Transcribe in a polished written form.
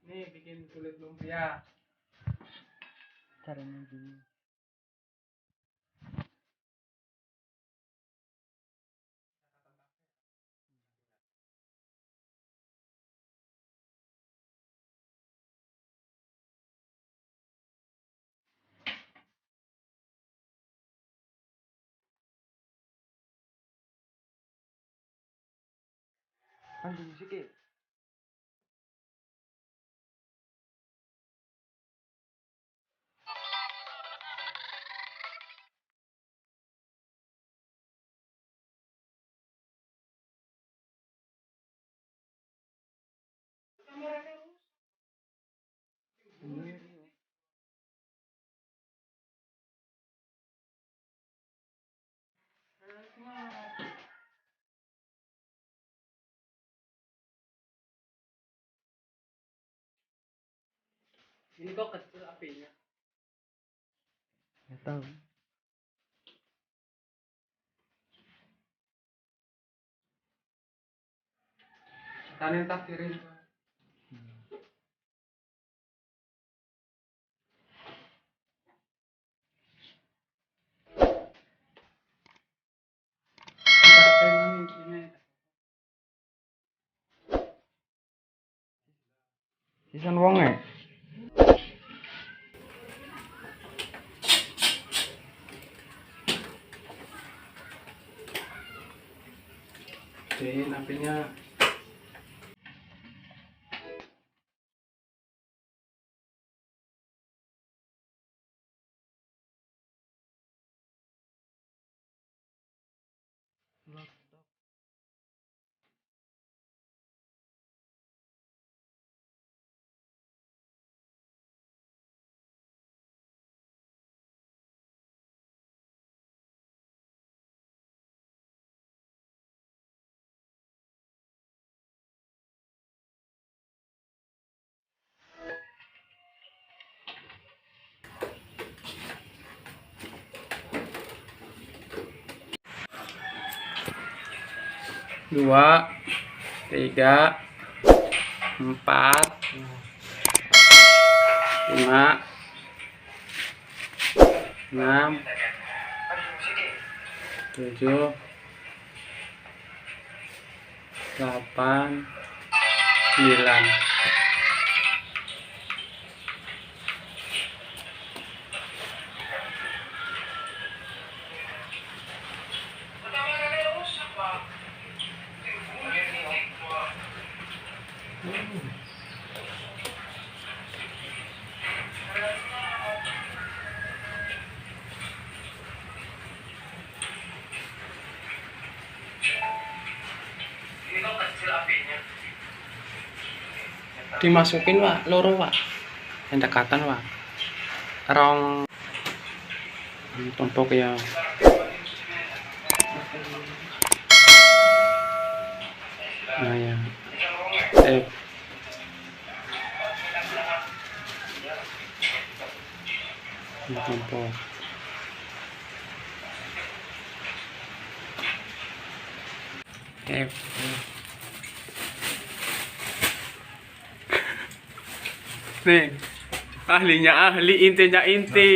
Nih bikin kulit lumpia. Caranya gini. Anjing sikit. Ini kok kecil apinya. Nggak tahu. Kalian takdirin. Sisan wonge. Gedein apinya. Dua, tiga, empat, lima, enam, tujuh, delapan, sembilan. Dimasukin Wak, loro Wak. Yang dekatan Wak. Rong tumpuk ya. Nah ya. Tumpuk. Nih, ahlinya ahli, intinya inti.